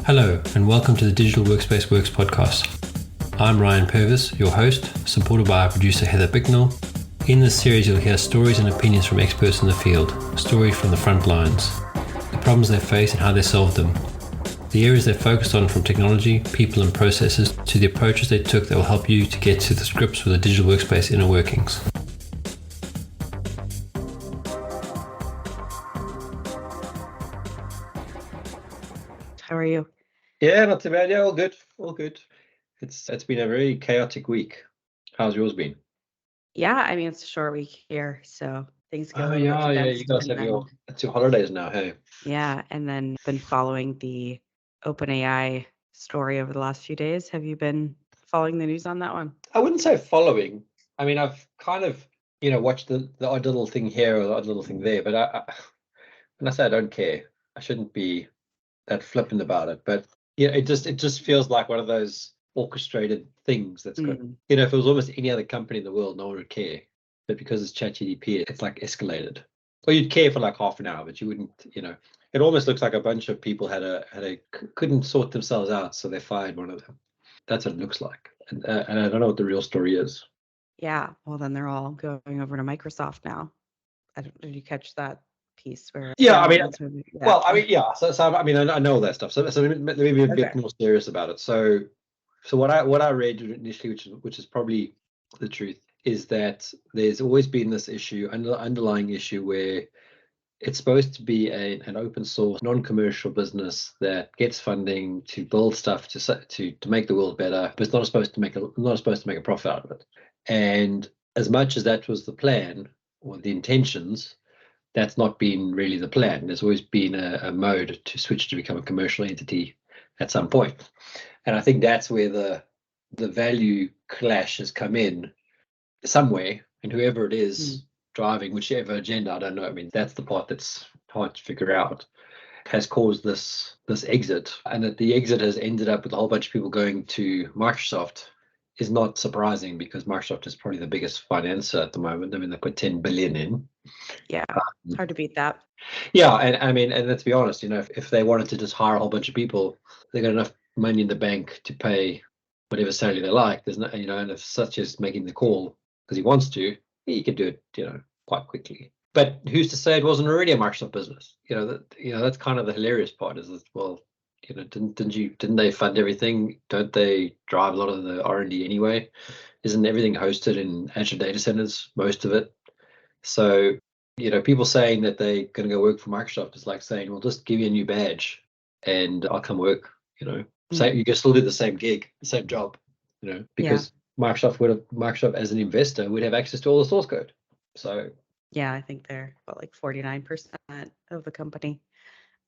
Hello, and welcome to the Digital Workspace Works podcast. I'm Ryan Purvis, your host, supported by our producer Heather Bicknell. In this series, you'll hear stories and opinions from experts in the field, stories from the front lines, the problems they face and how they solved them, the areas they focused on from technology, people and processes, to the approaches they took that will help you to get to the grips with the digital workspace inner workings. How are you? Yeah, not too bad. Yeah, all good. All good. It's been a very chaotic week. How's yours been? Yeah, I mean, it's a short week here, so things get a Oh little bit yeah, yeah. You condensed. guys And have then, your holidays now, hey? yeah, and then been following the OpenAI story over the last few days. Have you been following the news on that one? I wouldn't say following. I mean, I've kind of, watched the odd little thing here or the odd little thing there, but when I say I don't care, I shouldn't be that flippant about it. But yeah, it just feels like one of those orchestrated things that's got, Mm, if it was almost any other company in the world, no one would care. But because it's ChatGPT, it's like escalated. Or you'd care for like half an hour, but you wouldn't, it almost looks like a bunch of people couldn't sort themselves out, so they fired one of them. That's what it looks like. And I don't know what the real story is. yeah, well, then they're all going over to Microsoft now. Did you catch that piece where Yeah, I Sam mean, was moving? Yeah. well, I mean, yeah. So I mean, I know all that stuff. So let me be a bit Okay. more serious about it. So what I read initially, which is probably the truth, is that there's always been this issue, underlying issue, where it's supposed to be an open source, non-commercial business that gets funding to build stuff to make the world better, but it's not supposed to make a profit out of it. And as much as that was the plan or the intentions, that's not been really the plan. There's always been a mode to switch to become a commercial entity at some point. And I think that's where the value clash has come in somewhere, and whoever it is driving whichever agenda, I don't know. I mean, that's the part that's hard to figure out, has caused this exit, and that the exit has ended up with a whole bunch of people going to Microsoft is not surprising, because Microsoft is probably the biggest financer at the moment. I mean, they put 10 billion in. Yeah, it's hard to beat that. Yeah, and I mean, and let's be honest, if they wanted to just hire a whole bunch of people, they got enough money in the bank to pay whatever salary they like. There's no, and if such as making the call because he wants to, he could do it, quite quickly. But who's to say it wasn't already a Microsoft business? That's kind of the hilarious part, is that, well, didn't they fund everything? Don't they drive a lot of the R&D anyway? Isn't everything hosted in Azure data centers, most of it? So, people saying that they're going to go work for Microsoft is like saying, well, just give me a new badge and I'll come work, Say you can still do the same gig, the same job, because Microsoft as an investor would have access to all the source code. So Yeah, I think they're about like 49% of the company.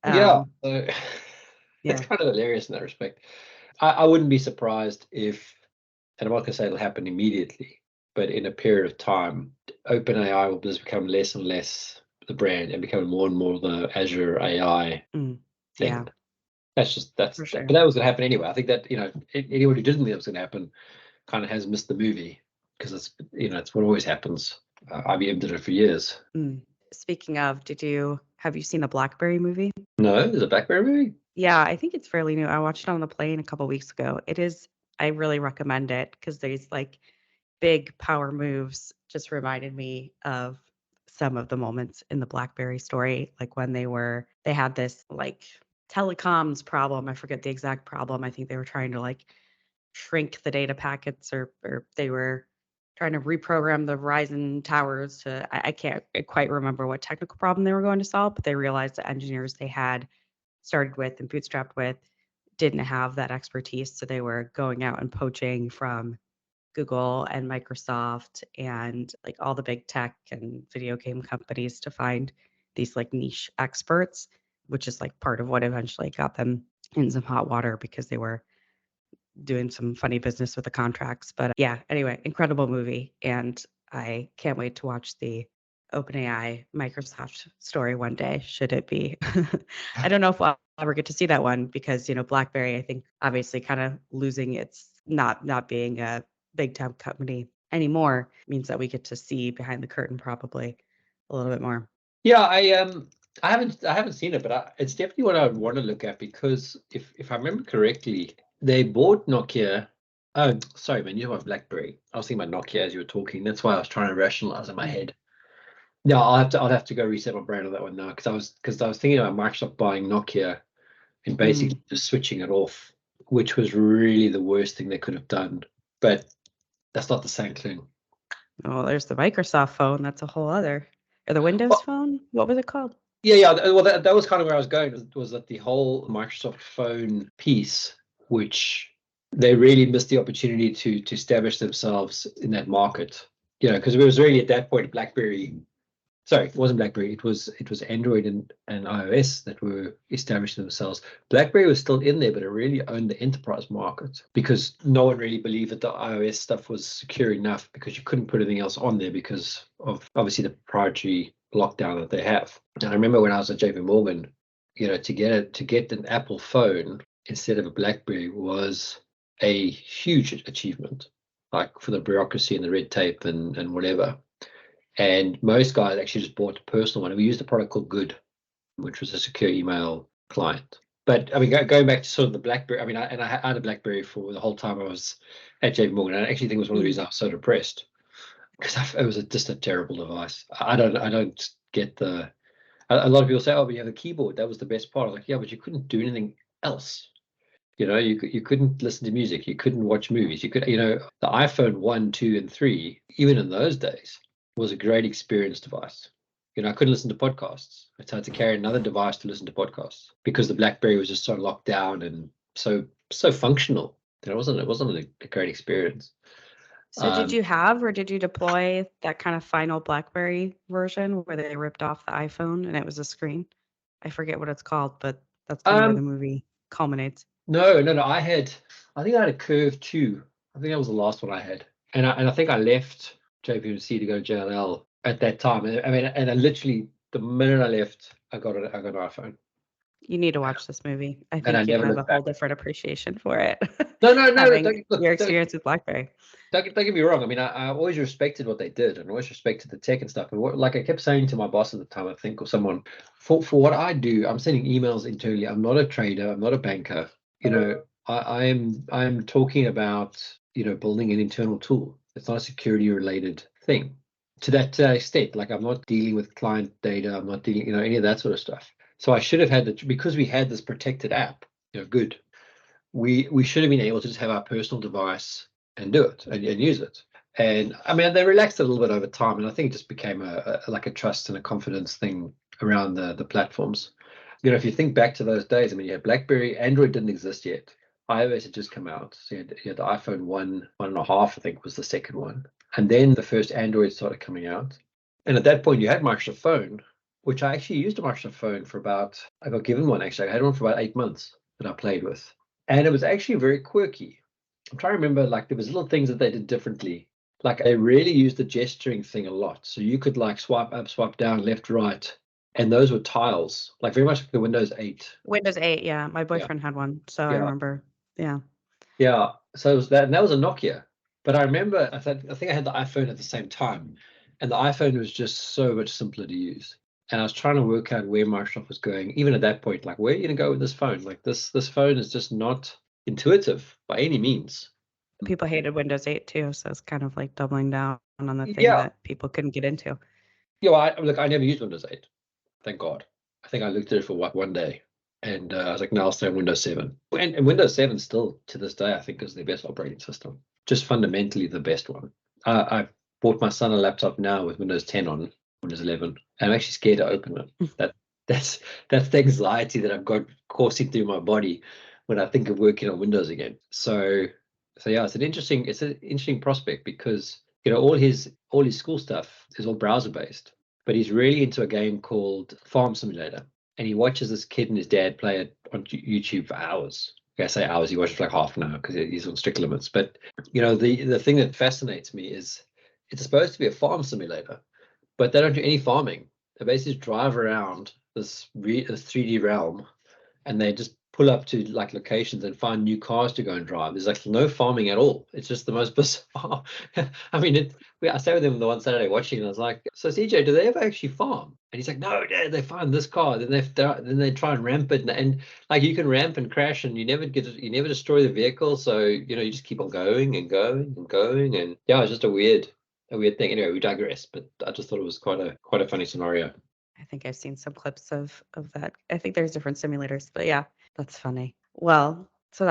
yeah, so Yeah. it's kind of hilarious in that respect. I wouldn't be surprised if, and I'm not going to say it'll happen immediately, but in a period of time, OpenAI will just become less and less the brand and become more and more the Azure AI thing. Yeah, That's for sure. but that was going to happen anyway. I think that, anyone who didn't think it was going to happen kind of has missed the movie, because it's what always happens. IBM did it for years. Speaking of, have you seen the BlackBerry movie? No, there's a BlackBerry movie. Yeah, I think it's fairly new. I watched it on the plane a couple weeks ago. I really recommend it because there's like big power moves. Just reminded me of some of the moments in the BlackBerry story, like when they had this like telecoms problem. I forget the exact problem. I think they were trying to like shrink the data packets, or they were trying to reprogram the Verizon towers to, I can't quite remember what technical problem they were going to solve, but they realized the engineers they had started with and bootstrapped with didn't have that expertise. So they were going out and poaching from Google and Microsoft and like all the big tech and video game companies to find these like niche experts, which is like part of what eventually got them in some hot water because they were doing some funny business with the contracts. But yeah, anyway, incredible movie. And I can't wait to watch the OpenAI Microsoft story one day, should it be. I don't know if I'll ever get to see that one because, BlackBerry, I think obviously kind of losing its not being a big tech company anymore means that we get to see behind the curtain probably a little bit more. Yeah, I haven't seen it, but it's definitely what I would want to look at, because if I remember correctly, they bought Nokia. Oh, sorry, man, you have BlackBerry. I was thinking about Nokia as you were talking. That's why I was trying to rationalize in my head. No, I'll have to go reset my brain on that one now, because I was thinking about Microsoft buying Nokia and basically just switching it off, which was really the worst thing they could have done. But that's not the same thing. Oh, there's the Microsoft phone. That's a whole other. Or the Windows phone? What was it called? Yeah. Well, that was kind of where I was going. Was that the whole Microsoft phone piece, which they really missed the opportunity to establish themselves in that market. Because it was really at that point BlackBerry. Sorry, it wasn't BlackBerry. It was Android and iOS that were establishing themselves. BlackBerry was still in there, but it really owned the enterprise market, because no one really believed that the iOS stuff was secure enough, because you couldn't put anything else on there because of obviously the proprietary lockdown that they have. And I remember when I was at JP Morgan, to get an Apple phone instead of a BlackBerry was a huge achievement, like for the bureaucracy and the red tape and whatever. And most guys actually just bought a personal one. And we used a product called Good, which was a secure email client. But I mean, going back to sort of the BlackBerry, I mean, I had a BlackBerry for the whole time I was at JP Morgan. And I actually think it was one of the reasons I was so depressed, because it was just a terrible device. I don't get the. A lot of people say, "Oh, but you have a keyboard. That was the best part." I was like, yeah, but you couldn't do anything else. You couldn't listen to music. You couldn't watch movies. You could, the iPhone 1, 2, and 3, even in those days, was a great experience device. I couldn't listen to podcasts. I had to carry another device to listen to podcasts, because the BlackBerry was just so locked down and so functional. It wasn't a great experience. So did you have, or did you deploy that kind of final BlackBerry version where they ripped off the iPhone and it was a screen? I forget what it's called, but that's kind of where the movie culminates. No. I think I had a Curve 2. I think that was the last one I had. And I think I left JPMC to go to JLL at that time. I mean, and I literally, the minute I left, I got an iPhone. You need to watch this movie. I And I think you'd never have a looked whole back. different appreciation for it. No. Having your experience with BlackBerry. Don't get me wrong. I mean, I always respected what they did, and always respected the tech and stuff. And like I kept saying to my boss at the time, I think, or someone, for what I do, I'm sending emails internally. I'm not a trader. I'm not a banker. I'm talking about building an internal tool. It's not a security related thing to that extent. Like, I'm not dealing with client data. I'm not dealing any of that sort of stuff. So I should have had because we had this protected app. Good. We should have been able to just have our personal device and do it and use it. And I mean, they relaxed it a little bit over time, and I think it just became like a trust and a confidence thing around the platforms. If you think back to those days, I mean, you had BlackBerry, Android didn't exist yet. iOS had just come out. So you had the iPhone 1.5, I think, was the second one. And then the first Android started coming out. And at that point, you had Microsoft Phone, which I actually used a Microsoft Phone for I got given one actually. I had one for about 8 months that I played with. And it was actually very quirky. I'm trying to remember, like, there was little things that they did differently. Like, they really used the gesturing thing a lot. So you could like swipe up, swipe down, left, right. And those were tiles, like very much like the Windows 8. Windows 8, yeah. My boyfriend had one, so I remember. Yeah. Yeah. So it was that, and that was a Nokia. But I remember, I think I had the iPhone at the same time, and the iPhone was just so much simpler to use. And I was trying to work out where Microsoft was going, even at that point. Like, where are you going to go with this phone? Like, this phone is just not intuitive by any means. People hated Windows 8 too, so it's kind of like doubling down on the thing that people couldn't get into. Yeah, I never used Windows 8. Thank God. I think I looked at it for one day, and I was like, no, I'll stay on Windows 7. And Windows 7 still, to this day, I think is their best operating system. Just fundamentally the best one. I bought my son a laptop now with Windows 10 on, Windows 11. And I'm actually scared to open it. That's the anxiety that I've got coursing through my body when I think of working on Windows again. So yeah, it's an interesting prospect, because all his school stuff is all browser based, but he's really into a game called Farm Simulator, and he watches this kid and his dad play it on YouTube for hours. I say hours, he watches for like half an hour because he's on strict limits. But the thing that fascinates me is it's supposed to be a farm simulator, but they don't do any farming. They basically drive around this 3D realm, and they just pull up to like locations and find new cars to go and drive. There's like no farming at all. It's just the most bizarre. I mean, I sat with him the one Saturday watching, and I was like, "So CJ, do they ever actually farm?" And he's like, "No, Dad, they find this car, then they try and ramp it, and like you can ramp and crash, and you never destroy the vehicle. So you know, you just keep on going and going and going, and yeah, it's just a weird thing. Anyway, we digress, but I just thought it was quite a funny scenario. I think I've seen some clips of that. I think there's different simulators, but yeah, that's funny. Well, so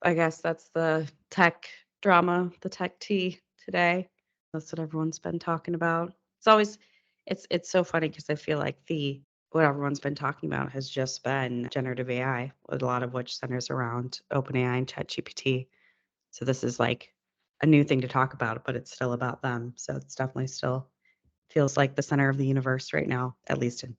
I guess that's the tech drama, the tech tea today. That's what everyone's been talking about. It's so funny because I feel like what everyone's been talking about has just been generative AI, a lot of which centers around OpenAI and ChatGPT. So this is like a new thing to talk about, but it's still about them. So it's definitely still feels like the center of the universe right now, at least in,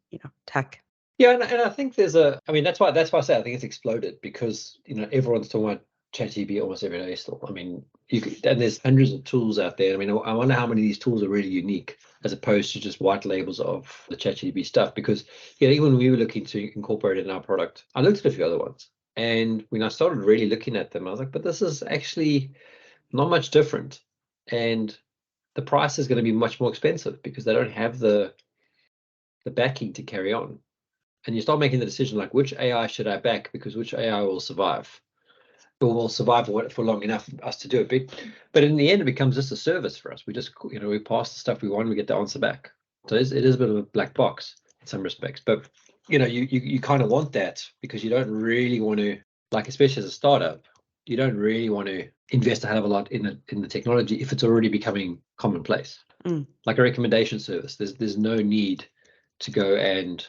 tech. Yeah, and I think that's why I say I think it's exploded, because everyone's talking about ChatGPT almost every day still. I mean, and there's hundreds of tools out there. I mean, I wonder how many of these tools are really unique as opposed to just white labels of the ChatGPT stuff. Because even when we were looking to incorporate it in our product, I looked at a few other ones, and when I started really looking at them, I was like, but this is actually not much different, and the price is going to be much more expensive because they don't have the backing to carry on. And you start making the decision, like, which AI should I back, because which AI will survive, or will survive for long enough for us to do it. But in the end, it becomes just a service for us. We just, we pass the stuff we want, we get the answer back. So it is a bit of a black box in some respects. But you kind of want that, because you don't really want to, like, especially as a startup, you don't really want to invest a hell of a lot in the technology if it's already becoming commonplace. Like a recommendation service, there's no need to go and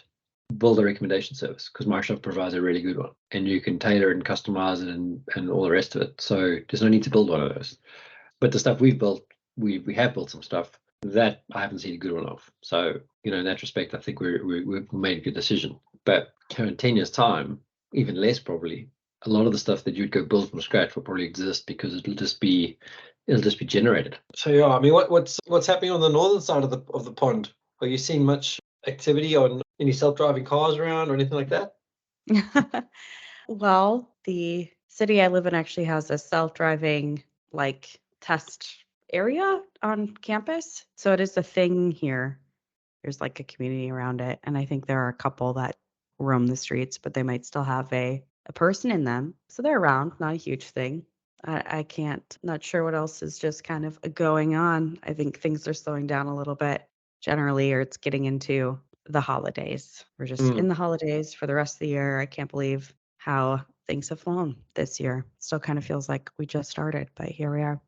build a recommendation service, because Microsoft provides a really good one, and you can tailor and customize it and all the rest of it. So there's no need to build one of those. But the stuff we've built, we have built some stuff that I haven't seen a good one of. So in that respect, I think we've made a good decision. But in 10 years' time, even less probably, a lot of the stuff that you'd go build from scratch will probably exist, because it'll just be generated. So yeah, I mean, what's happening on the northern side of the pond? Are you seeing much activity on any self-driving cars around or anything like that? Well, the city I live in actually has a self-driving like test area on campus. So it is a thing here. There's like a community around it. And I think there are a couple that roam the streets, but they might still have a person in them. So they're around, not a huge thing. I can't, not sure what else is just kind of going on. I think things are slowing down a little bit generally, or it's getting into the holidays. We're just in the holidays for the rest of the year. I can't believe how things have flown this year. Still kind of feels like we just started, but here we are.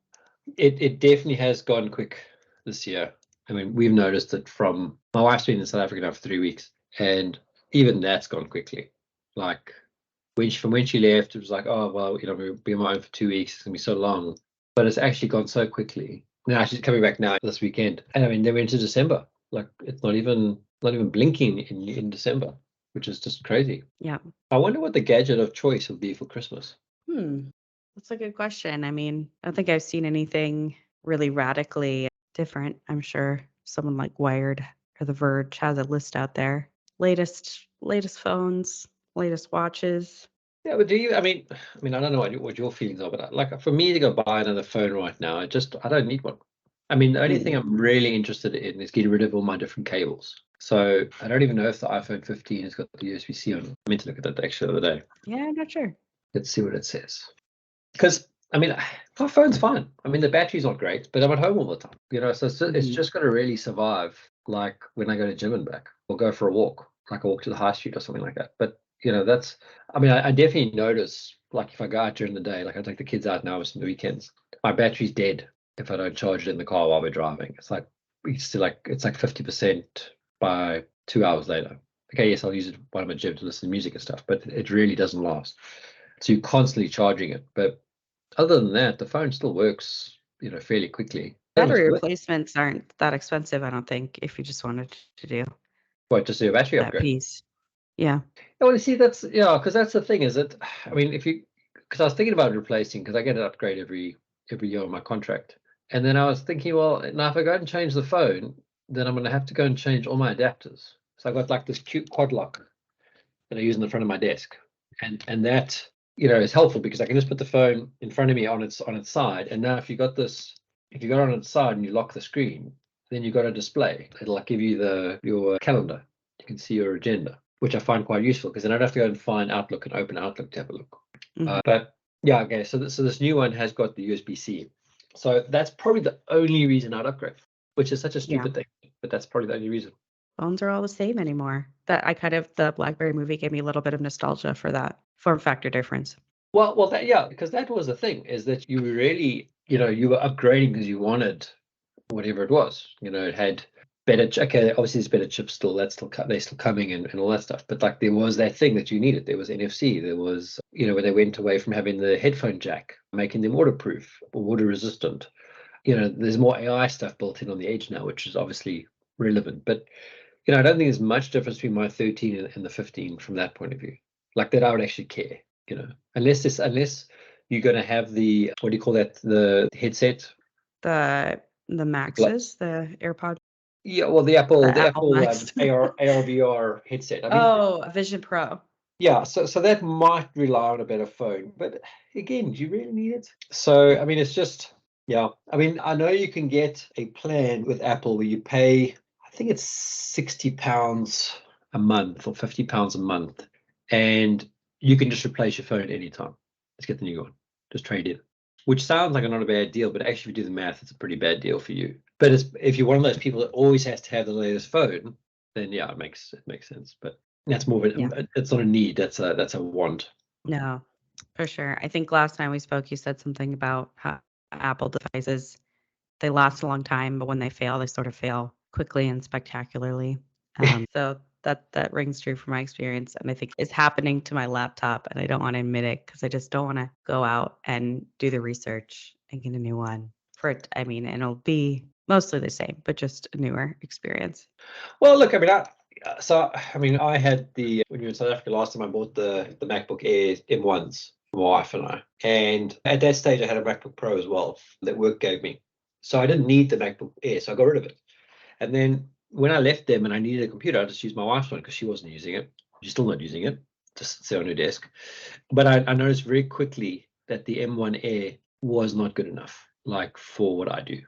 It definitely has gone quick this year. I mean, we've noticed it from, my wife's been in South Africa now for 3 weeks, and even that's gone quickly. Like from when she left, it was like, oh well, we'll be on my own for 2 weeks. It's gonna be so long, but it's actually gone so quickly. Now she's coming back now this weekend, and I mean, they went into December. Like, it's not even blinking in December, which is just crazy. Yeah. I wonder what the gadget of choice will be for Christmas. That's a good question. I mean, I don't think I've seen anything really radically different. I'm sure someone like Wired or The Verge has a list out there. Latest phones, latest watches. Yeah, but do you? I mean, I don't know what your feelings are, but like, for me to go buy another phone right now, I don't need one. I mean, the only thing I'm really interested in is getting rid of all my different cables. So I don't even know if the iPhone 15 has got the USB-C on it. I meant to look at that actually the other day. Yeah, I'm not sure. Let's see what it says. Because I mean, my phone's fine. I mean, the battery's not great, but I'm at home all the time. So it's just going to really survive, like when I go to gym and back, or go for a walk, like a walk to the high street or something like that. But that's, I mean, I definitely notice, like, if I go out during the day, like I take the kids out now on the weekends, my battery's dead if I don't charge it in the car while we're driving. It's like 50% by 2 hours later. Okay, yes, I'll use it while I'm at gym to listen to music and stuff, but it really doesn't last. So you're constantly charging it. But other than that, the phone still works, fairly quickly. Battery replacements aren't that expensive, I don't think, if you just wanted to do What, just do a battery that upgrade? piece. Yeah. Well, you see, because that's the thing, is it? I mean, because I was thinking about replacing, because I get an upgrade every year on my contract, and then I was thinking, well, now if I go and change the phone, then I'm going to have to go and change all my adapters. So I got like this cute quad lock that I use in the front of my desk, And that, is helpful because I can just put the phone in front of me on its side. And now if you got it on its side and you lock the screen, then you've got a display. It'll like give you your calendar. You can see your agenda, which I find quite useful because then I don't have to go and find Outlook and open Outlook to have a look. But yeah, okay. So this new one has got the USB-C. So that's probably the only reason I'd upgrade, which is such a stupid thing, but that's probably the only reason. Phones are all the same anymore. The BlackBerry movie gave me a little bit of nostalgia for that form factor difference. Well, because that was the thing, is that you were really, you were upgrading because you wanted whatever it was. It had better. Okay, obviously there's better chips still. They're still coming and all that stuff. But like there was that thing that you needed. There was NFC. There was, when they went away from having the headphone jack, making them waterproof or water resistant. There's more AI stuff built in on the edge now, which is obviously relevant. But I don't think there's much difference between my 13 and the 15 from that point of view. Like that, I would actually care. Unless you're going to have the, what do you call that, the headset, The Maxes, the AirPod. yeah, well, the Apple Max. AR VR headset. I mean, Vision Pro. yeah, so that might rely on a better phone, but again, do you really need it? So I mean, it's just, yeah, I mean, I know you can get a plan with Apple where you pay, I think it's £60 a month or £50 a month, and you can just replace your phone anytime. Let's get the new one. Just trade it. Which sounds like not a bad deal, but actually, if you do the math, it's a pretty bad deal for you. But if you're one of those people that always has to have the latest phone, then yeah, it makes sense. But that's more of it's not a need. That's a want. No, for sure. I think last time we spoke, you said something about how Apple devices, they last a long time, but when they fail, they sort of fail quickly and spectacularly. So that rings true from my experience. And I think it's happening to my laptop, and I don't want to admit it because I just don't want to go out and do the research and get a new one for it. I mean, and it'll be mostly the same, but just a newer experience. Well, look, I mean, I had when you were in South Africa last time, I bought the MacBook Air M1s, my wife and I. And at that stage, I had a MacBook Pro as well that work gave me. So I didn't need the MacBook Air, so I got rid of it. And then when I left them and I needed a computer, I just used my wife's one because she wasn't using it. She's still not using it, just sit on her desk. But I noticed very quickly that the M1 Air was not good enough, like for what I do.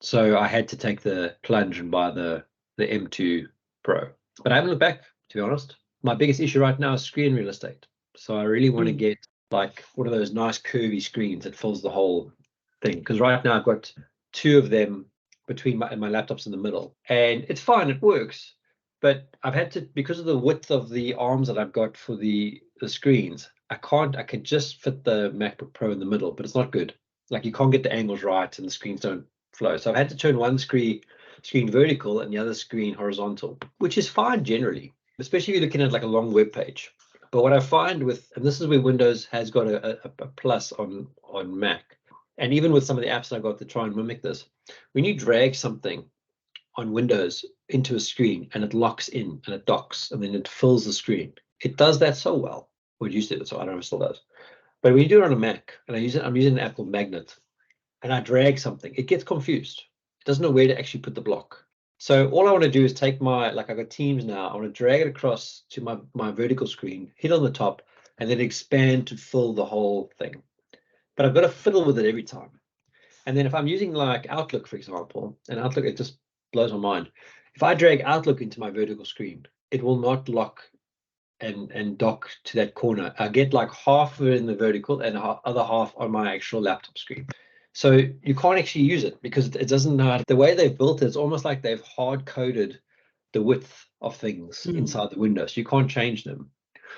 So I had to take the plunge and buy the M2 Pro. But I haven't looked back, to be honest. My biggest issue right now is screen real estate. So I really want to get like one of those nice curvy screens that fills the whole thing. Because right now I've got two of them between my laptops in the middle, and it's fine, it works, but I've had to, because of the width of the arms that I've got for the screens, I can just fit the MacBook Pro in the middle, but it's not good. Like you can't get the angles right and the screens don't flow. So I've had to turn one screen vertical and the other screen horizontal, which is fine generally, especially if you're looking at like a long web page. But what I find and this is where Windows has got a plus on Mac, and even with some of the apps that I've got to try and mimic this, when you drag something on Windows into a screen and it locks in and it docks and then it fills the screen, it does that so well. Or it used to do it, so I don't know if it still does. But when you do it on a Mac, and I'm using an app called Magnet, and I drag something, it gets confused. It doesn't know where to actually put the block. So all I want to do is take I've got Teams now, I want to drag it across to my vertical screen, hit on the top, and then expand to fill the whole thing. But I've got to fiddle with it every time. And then if I'm using like Outlook, for example, and Outlook, it just blows my mind. If I drag Outlook into my vertical screen, it will not lock and dock to that corner. I get like half of it in the vertical and the other half on my actual laptop screen. So you can't actually use it because it doesn't know the way they've built it. It's almost like they've hard coded the width of things inside the window, so you can't change them.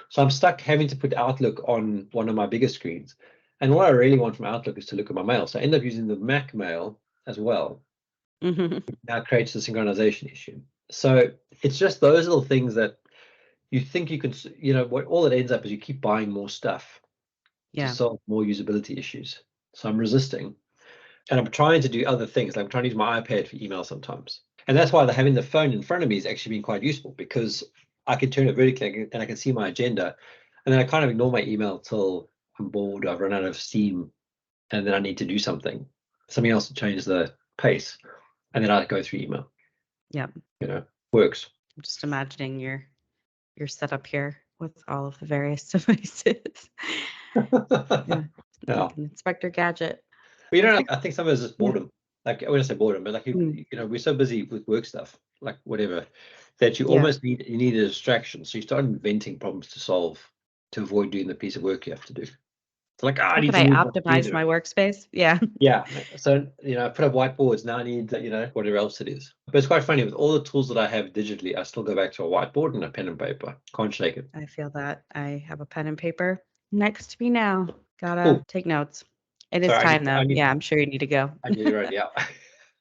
So I'm stuck having to put Outlook on one of my bigger screens. And what I really want from Outlook is to look at my mail. So I end up using the Mac mail as well. Now it creates a synchronization issue. So it's just those little things that you think you can, what all it ends up is you keep buying more stuff to solve more usability issues. So I'm resisting. And I'm trying to do other things. Like I'm trying to use my iPad for email sometimes. And that's why having the phone in front of me has actually been quite useful, because I can turn it vertically and I can see my agenda. And then I kind of ignore my email till I'm bored, I've run out of steam, and then I need to do something else to change the pace. And then I go through email. Yep. Works. I'm just imagining your setup here. with all of the various devices. Yeah, Yeah. like an Inspector Gadget. But you know, I think some of it's just Yeah. boredom. Like I wouldn't say boredom, but like Mm. you know, we're so busy with work stuff, like whatever, that you Yeah. almost need a distraction. So you start inventing problems to solve to avoid doing the piece of work you have to do. So like, I How need can to I move optimize my workspace? Yeah. Yeah. So you know, I put up whiteboards. Now I need you know whatever else it is. But it's quite funny with all the tools that I have digitally. I still go back to a whiteboard and a pen and paper. Can't shake it. I feel that. I have a pen and paper next to me now. Gotta Cool. take notes. It is Sorry, time though. Yeah, I'm sure you need to go. I need to run. Yeah.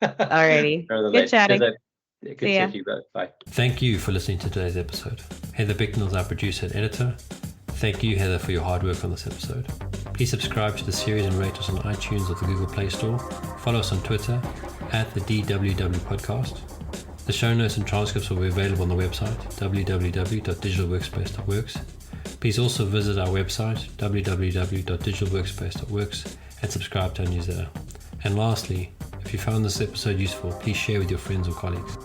Alrighty. Rather Good late. chatting. Cheers, Good See ya. to you both. Bye. Thank you for listening to today's episode. Heather Bicknell is our producer and editor. Thank you, Heather, for your hard work on this episode. Please subscribe to the series and rate us on iTunes or the Google Play Store. Follow us on Twitter at the DWW Podcast. The show notes and transcripts will be available on the website www.digitalworkspace.works. Please also visit our website www.digitalworkspace.works and subscribe to our newsletter. And lastly, if you found this episode useful, please share with your friends or colleagues.